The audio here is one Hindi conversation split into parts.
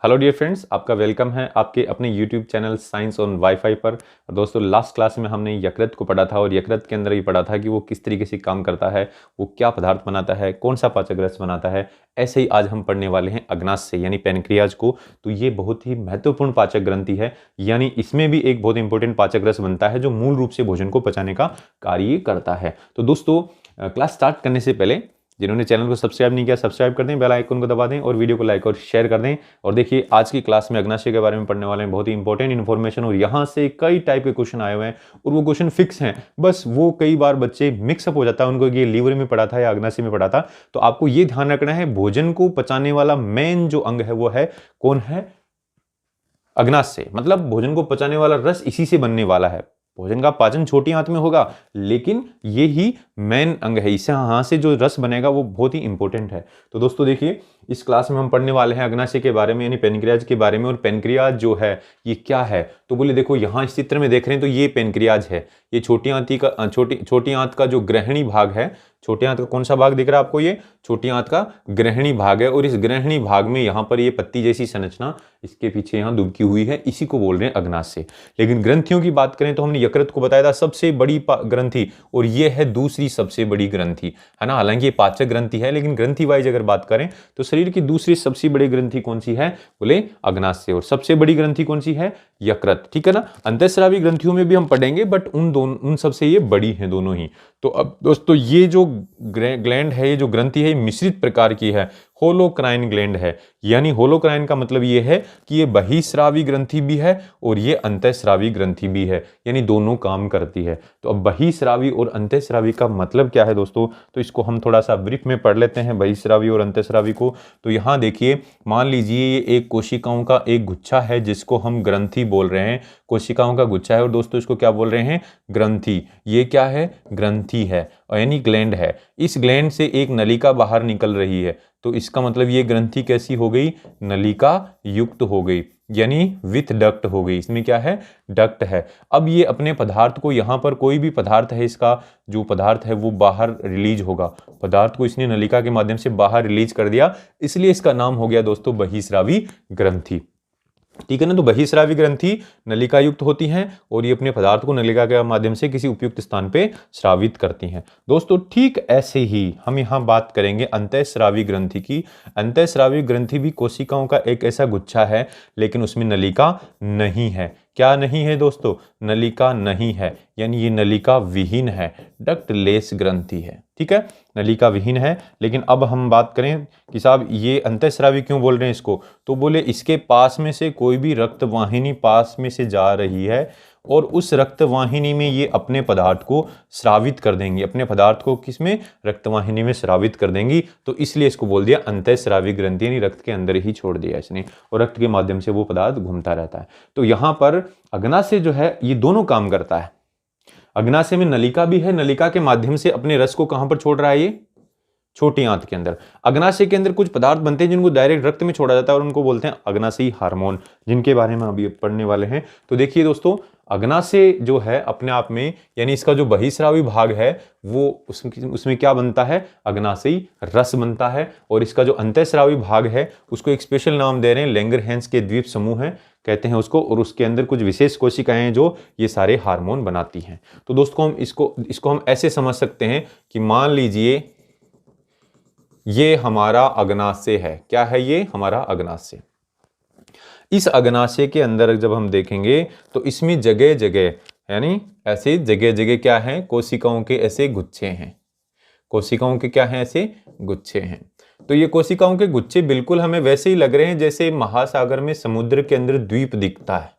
हेलो डियर फ्रेंड्स, आपका वेलकम है आपके अपने YouTube channel science on wifi पर। दोस्तों, लास्ट क्लास में हमने यकृत को पढ़ा था और यकृत के अंदर ही पढ़ा था कि वो किस तरीके से काम करता है, वो क्या पदार्थ बनाता है, कौन सा पाचक रस बनाता है। ऐसे ही आज हम पढ़ने वाले हैं अग्नाशय यानी पैनक्रियाज को। तो ये बहुत ही महत्वपूर्ण पाचक ग्रंथि है, यानी इसमें भी एक बहुत इंपॉर्टेंट पाचक रस बनता है जो मूल रूप से भोजन को पचाने का कार्य करता है। तो दोस्तों, क्लास स्टार्ट करने से पहले जिन्होंने चैनल को सब्सक्राइब नहीं किया सब्सक्राइब कर दें, बेल आइकन को दबा दें और वीडियो को लाइक और शेयर कर दें। और देखिए, आज की क्लास में अग्नाशय के बारे में पढ़ने वाले हैं, बहुत ही इंपॉर्टेंट इन्फॉर्मेशन, और यहाँ से कई टाइप के क्वेश्चन आए हुए हैं और वो क्वेश्चन फिक्स हैं। बस वो कई बार बच्चे मिक्सअप हो जाता है, उनको ये लीवर में पढ़ा था या अग्नाशय में पढ़ा था। तो आपको ये ध्यान रखना है, भोजन को पचाने वाला मेन जो अंग है वो है कौन है? अग्नाशय। मतलब भोजन को पचाने वाला रस इसी से बनने वाला है। भोजन का पाचन छोटी आंत में होगा, लेकिन ये ही मेन अंग है। इससे यहाँ से जो रस बनेगा वो बहुत ही इंपॉर्टेंट है। तो दोस्तों देखिए, इस क्लास में हम पढ़ने वाले हैं अग्नाशय के बारे में यानी पेनक्रियाज के बारे में। और पेनक्रियाज जो है ये क्या है? तो बोले देखो, यहाँ इस चित्र में देख रहे हैं तो ये पेनक्रियाज है। ये छोटी आंत का जो ग्रहणी भाग है, छोटी आंत का कौन सा भाग दिख रहा है आपको? ये छोटी आंत का ग्रहणी भाग है। और इस ग्रहणी भाग में यहाँ पर ये पत्ती जैसी संरचना इसके पीछे यहाँ दुबकी हुई है, इसी को बोल रहे हैं अग्नाशय। लेकिन ग्रंथियों की बात करें तो हमने यकृत को बताया था सबसे बड़ी ग्रंथि, और ये है दूसरी सबसे बड़ी ग्रंथि, है ना। हालांकि ये पाचक ग्रंथि है, लेकिन ग्रंथि वाइज अगर बात करें तो शरीर की दूसरी सबसे बड़ी ग्रंथि कौन सी है? बोले अग्नाशय। और सबसे बड़ी ग्रंथि कौन सी है? यकृत, ठीक है ना। अंतःस्रावी ग्रंथियों में भी हम पढ़ेंगे, बट उन सबसे ये बड़ी हैं दोनों ही। तो अब दोस्तों, ये जो ग्लैंड है, ये जो ग्रंथि है, मिश्रित प्रकार की है, होलोक्राइन ग्लैंड है। यानी होलोक्राइन का मतलब ये है कि ये बहिस्रावी ग्रंथि भी है और ये अंतःस्रावी ग्रंथि भी है, यानी दोनों काम करती है। तो अब बहिस्रावी और अंतःस्रावी का मतलब क्या है दोस्तों? तो इसको हम थोड़ा सा ब्रीफ में पढ़ लेते हैं, बहिस्रावी और अंतःस्रावी को। तो यहाँ देखिए, मान लीजिए ये एक कोशिकाओं का एक गुच्छा है जिसको हम ग्रंथि बोल रहे हैं। कोशिकाओं का गुच्छा है और दोस्तों इसको क्या बोल रहे हैं? ग्रंथि। ये क्या है? ग्रंथि है, यानी ग्लैंड है। इस ग्लैंड से एक नलिका बाहर निकल रही है, तो इसका मतलब ये ग्रंथि कैसी हो गई? नलिका युक्त हो गई, यानी विथ डक्ट हो गई। इसमें क्या है? डक्ट है। अब ये अपने पदार्थ को, यहाँ पर कोई भी पदार्थ है, इसका जो पदार्थ है वो बाहर रिलीज होगा। पदार्थ को इसने नलिका के माध्यम से बाहर रिलीज कर दिया, इसलिए इसका नाम हो गया दोस्तों बहिस्रावी ग्रंथि, ठीक है ना। तो बहिस्रावी ग्रंथि नलिका युक्त होती हैं और ये अपने पदार्थ को नलिका के माध्यम से किसी उपयुक्त स्थान पे स्रावित करती हैं। दोस्तों ठीक ऐसे ही हम यहाँ बात करेंगे अंतःस्रावी ग्रंथि की। अंतःस्रावी ग्रंथि भी कोशिकाओं का एक ऐसा गुच्छा है, लेकिन उसमें नलिका नहीं है। क्या नहीं है दोस्तों? नलिका नहीं है, यानी ये नलिका विहीन है, डक्टलेस ग्रंथि है, ठीक है। नलिका विहीन है। लेकिन अब हम बात करें कि साहब ये अंतःस्रावी क्यों बोल रहे हैं इसको? तो बोले इसके पास में से कोई भी रक्त वाहिनी पास में से जा रही है और उस रक्त वाहिनी में ये अपने पदार्थ को स्रावित कर देंगी। अपने पदार्थ को किसमें? रक्त वाहिनी में स्रावित कर देंगी। तो इसलिए इसको बोल दिया अंतःस्रावी ग्रंथि, यानी रक्त के अंदर ही छोड़ दिया इसने और रक्त के माध्यम से वो पदार्थ घूमता रहता है। तो यहाँ पर अग्नाशय जो है ये दोनों काम करता है। अग्नाशय में नलिका भी है, नलिका के माध्यम से अपने रस को कहां पर छोड़ रहा है? ये छोटी आंत के अंदर। अग्नाशय के अंदर कुछ पदार्थ बनते हैं जिनको डायरेक्ट रक्त में छोड़ा जाता है और उनको बोलते हैं अग्नाशयी हार्मोन, जिनके बारे में अभी पढ़ने वाले हैं। तो देखिए दोस्तों, अग्नाशय जो है अपने आप में, यानी इसका जो बहिस्रावी भाग है वो उसमें क्या बनता है? अग्नाशयी रस बनता है। और इसका जो अंतःस्रावी भाग है उसको एक स्पेशल नाम दे रहे हैं, लैंगरहैंस के द्वीप समूह है कहते हैं उसको, और उसके अंदर कुछ विशेष कोशिकाएं हैं जो ये सारे हार्मोन बनाती हैं। तो दोस्तों हम इसको हम ऐसे समझ सकते हैं कि मान लीजिए ये हमारा अग्नाशय है। क्या है ये? हमारा अग्नाशय। इस अग्नाशय के अंदर जब हम देखेंगे तो इसमें जगह जगह, यानी ऐसे जगह जगह क्या है? कोशिकाओं के ऐसे गुच्छे हैं। कोशिकाओं के क्या हैं? ऐसे गुच्छे हैं। तो ये कोशिकाओं के गुच्छे बिल्कुल हमें वैसे ही लग रहे हैं जैसे महासागर में समुद्र के अंदर द्वीप दिखता है,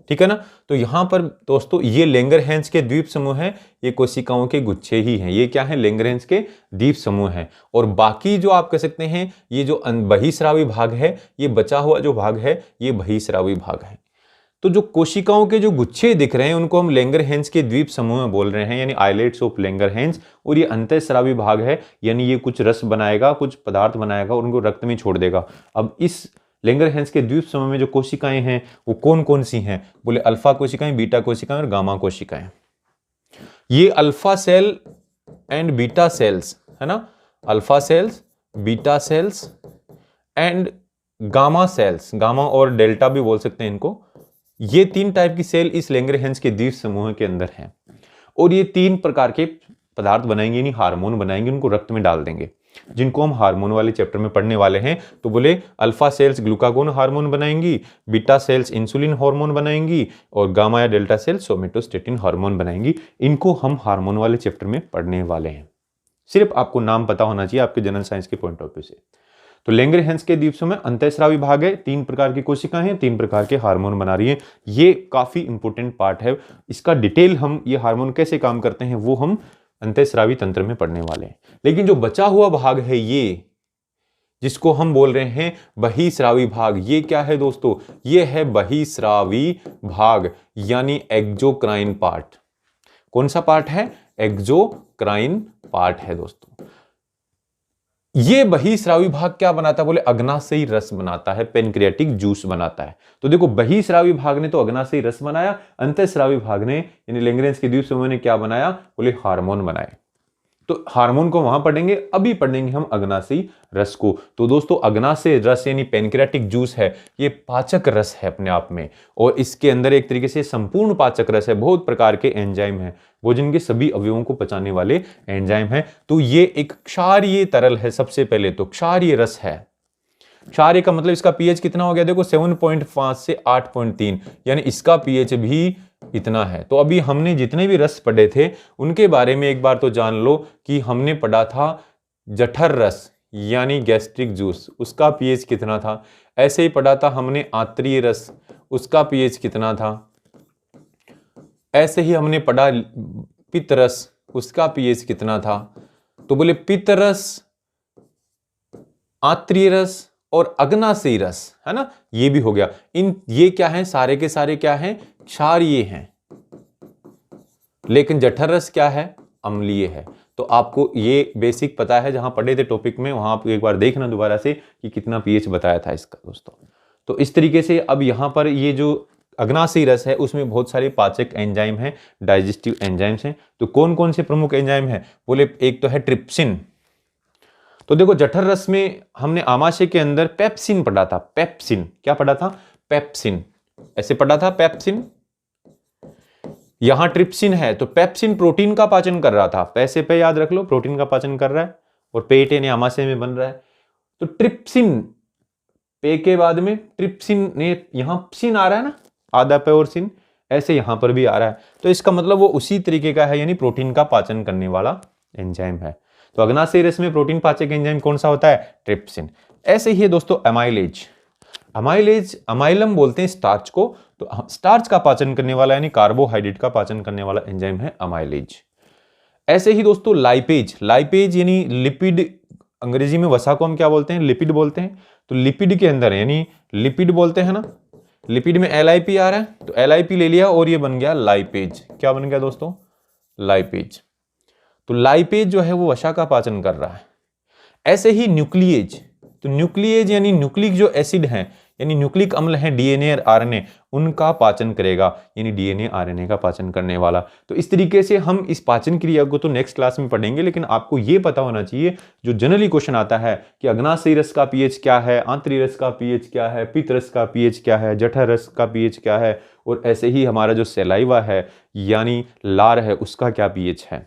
ठीक है ना। तो यहां पर दोस्तों ये लैंगरहैंस के द्वीप समूह हैं, ये कोशिकाओं के गुच्छे ही हैं। ये क्या है? लैंगरहैंस के द्वीप समूह हैं। और बाकी जो आप कह सकते हैं ये जो बहिस्रावी भाग है, ये बचा हुआ जो भाग है ये बहिस्रावी भाग है। तो जो कोशिकाओं के जो गुच्छे दिख रहे हैं उनको हम लैंगरहैंस के द्वीप समूह में बोल रहे हैं, यानी आइलेट्स ऑफ लैंगरहैंस। और ये अंतःस्रावी भाग है, यानी ये कुछ रस बनाएगा, कुछ पदार्थ बनाएगा और उनको रक्त में छोड़ देगा। अब इस लैंगरहैंस के द्वीप समूह में जो कोशिकाएं हैं वो कौन कौन सी हैं? बोले अल्फा कोशिकाएं, बीटा कोशिकाएं और गामा कोशिकाएं। ये alpha cell and beta cells, है ना। Alpha cells, beta cells and gamma cells, gamma और डेल्टा भी बोल सकते हैं इनको, ये 3 टाइप की सेल इस लैंगरहैंस के द्वीप समूह के अंदर हैं और ये 3 प्रकार के पदार्थ बनाएंगे, यानी हार्मोन बनाएंगे, उनको रक्त में डाल देंगे, जिनको हम हार्मोन वाले चैप्टर में पढ़ने वाले हैं। तो बोले अल्फा सेल्स ग्लूकागोन हार्मोन बनाएंगी, बीटा सेल्स इंसुलिन हार्मोन बनाएंगी और गामा या डेल्टा सेल्स सोमेटोस्टेटिन हार्मोन बनाएंगी। इनको हम हार्मोन वाले चैप्टर में पढ़ने वाले हैं। सिर्फ आपको नाम पता होना चाहिए आपके जनरल साइंस के पॉइंट ऑफ व्यू से। तो लैंगरहैंस के द्वीप समूह में अंतःस्रावी भाग है, 3 प्रकार की कोशिकाएं हैं, 3 प्रकार के हार्मोन बना रही हैं। ये काफी इंपॉर्टेंट पार्ट है, इसका डिटेल हम ये हार्मोन कैसे काम करते हैं वो हम अंतःस्रावी तंत्र में पढ़ने वाले हैं। लेकिन जो बचा हुआ भाग है ये, जिसको हम बोल रहे हैं बहिस्रावी भाग, ये क्या है दोस्तों? ये है बहिस्रावी भाग, यानी एक्सोक्राइन पार्ट। कौन सा पार्ट है? एक्सोक्राइन पार्ट है दोस्तों। ये बहिस्रावी भाग क्या बनाता है? बोले अग्नाशयी रस बनाता है, पेनक्रियाटिक जूस बनाता है। तो देखो बहिस्रावी भाग ने तो अग्नाशयी रस बनाया, अंतःस्रावी भाग ने यानी लैंगरहैंस के द्वीप समूह ने क्या बनाया? बोले हार्मोन बनाए। तो हार्मोन को वहां पढ़ेंगे, अभी पढ़ेंगे हम अग्नाशयी रस को। तो दोस्तों अग्नाशयी रस यानी पेनक्रियाटिक जूस है, ये पाचक रस है अपने आप में, और इसके अंदर एक तरीके से संपूर्ण पाचक रस है। बहुत प्रकार के एंजाइम हैं, भोजन के सभी अवयवों को पचाने वाले एंजाइम हैं। तो ये एक क्षारीय तरल है। सबसे पहले तो क्षारीय रस है। क्षारीय का मतलब इसका पीएच कितना हो गया? देखो 7.5 से 8.3, यानी इसका पीएच भी इतना है। तो अभी हमने जितने भी रस पढ़े थे उनके बारे में एक बार तो जान लो कि हमने पढ़ा था जठर रस यानी गैस्ट्रिक जूस, उसका पीएच कितना था। ऐसे ही पढ़ा था हमने आंत्रीय रस, उसका पीएच कितना था। ऐसे ही हमने पढ़ा पित्त रस, उसका पीएच कितना था। तो बोले पित्त रस, आंत्रीय रस और अग्नाशयी रस, है ना, ये भी हो गया। ये क्या है? सारे के सारे क्या हैं? क्षारीय हैं। लेकिन जठर रस क्या है? अम्लीय है। तो आपको ये बेसिक पता है, जहां पढ़े थे टॉपिक में वहां आप एक बार देखना दोबारा से कि कितना पीएच बताया था इसका दोस्तों। तो इस तरीके से अब यहां पर ये जो अग्नाशयी रस है उसमें बहुत सारे पाचक एंजाइम हैं, डाइजेस्टिव एंजाइम्स हैं। तो कौन कौन से प्रमुख एंजाइम है? बोले एक तो है ट्रिप्सिन। तो देखो जठर रस में हमने आमाशय के अंदर पेप्सिन पढ़ा था। पेप्सिन क्या पढ़ा था? पेप्सिन, ऐसे पढ़ा था पेप्सिन। यहां ट्रिप्सिन है, तो पेप्सिन प्रोटीन का पाचन कर रहा था। पैसे पे याद रख लो, प्रोटीन का पाचन कर रहा है और पेट यानी आमाशय में बन रहा है। तो ट्रिप्सिन, पे के बाद में ट्रिप्सिन ने, यहां सिन आ रहा है ना, आधा पे और सिन, ऐसे यहां पर भी आ रहा है। तो इसका मतलब वो उसी तरीके का है, यानी प्रोटीन का पाचन करने वाला एंजाइम है। तो अग्नाशयी रस में प्रोटीन पाचक एंजाइम कौन सा होता है? ट्रिप्सिन। ऐसे ही है दोस्तों अमाइलेज। अमाइलेज, अमाइलम बोलते हैं स्टार्च को। तो स्टार्च का पाचन करने वाला यानी कार्बोहाइड्रेट का पाचन करने वाला एंजाइम है अमाइलेज। ऐसे ही दोस्तों लाइपेज। लाइपेज यानी लिपिड, अंग्रेजी में वसा को हम क्या बोलते हैं? लिपिड बोलते हैं। तो लिपिड के अंदर यानी लिपिड बोलते हैं ना, लिपिड में LIP आ रहा है, तो LIP ले लिया और ये बन गया लाइपेज। क्या बन गया दोस्तों? लाइपेज। तो लाइपेज जो है वो वसा का पाचन कर रहा है। ऐसे ही न्यूक्लिएज। तो न्यूक्लिएज यानी न्यूक्लिक जो एसिड हैं, यानी न्यूक्लिक अम्ल हैं, DNA और RNA, उनका पाचन करेगा, यानी DNA RNA का पाचन करने वाला। तो इस तरीके से हम इस पाचन क्रिया को तो नेक्स्ट क्लास में पढ़ेंगे, लेकिन आपको यह पता होना चाहिए जो जनरली क्वेश्चन आता है कि अग्नाशयी रस का पीएच क्या है, आंतरिक रस का पीएच क्या है, पित्त रस का पीएच क्या है, जठर रस का पीएच क्या है, और ऐसे ही हमारा जो सलाइवा है यानी लार है उसका क्या पीएच है।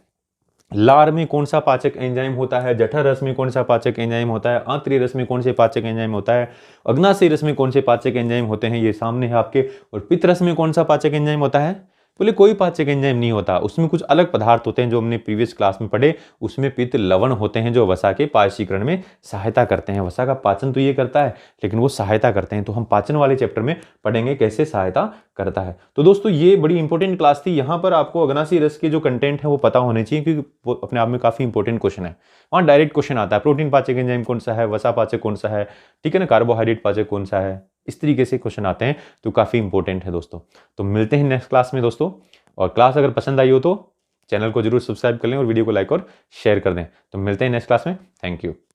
लार में कौन सा पाचक एंजाइम होता है, जठर रस में कौन सा पाचक एंजाइम होता है, आंतरिक रस में कौन से पाचक एंजाइम होता है, अग्नाशयी रस में कौन से पाचक एंजाइम होते हैं, ये सामने है आपके। और पित्त रस में कौन सा पाचक एंजाइम होता है? बोले कोई पाचक एंजाइम नहीं होता, उसमें कुछ अलग पदार्थ होते हैं जो हमने प्रीवियस क्लास में पढ़े। उसमें पित्त लवण होते हैं जो वसा के पाचीकरण में सहायता करते हैं। वसा का पाचन तो ये करता है, लेकिन वो सहायता करते हैं। तो हम पाचन वाले चैप्टर में पढ़ेंगे कैसे सहायता करता है। तो दोस्तों ये बड़ी इंपॉर्टेंट क्लास थी। यहाँ पर आपको अग्नाशयी रस के जो कंटेंट है वो पता होने चाहिए, क्योंकि वो अपने आप में काफी इंपॉर्टेंट क्वेश्चन है। वहाँ डायरेक्ट क्वेश्चन आता है, प्रोटीन पाचक एंजाइम कौन सा है, वसा पाचक कौन सा है, ठीक है ना, कार्बोहाइड्रेट पाचक कौन सा है, इस तरीके से क्वेश्चन आते हैं। तो काफी इंपॉर्टेंट है दोस्तों। तो मिलते हैं नेक्स्ट क्लास में दोस्तों। और क्लास अगर पसंद आई हो तो चैनल को जरूर सब्सक्राइब कर लें और वीडियो को लाइक और शेयर कर दें। तो मिलते हैं नेक्स्ट क्लास में। Thank you.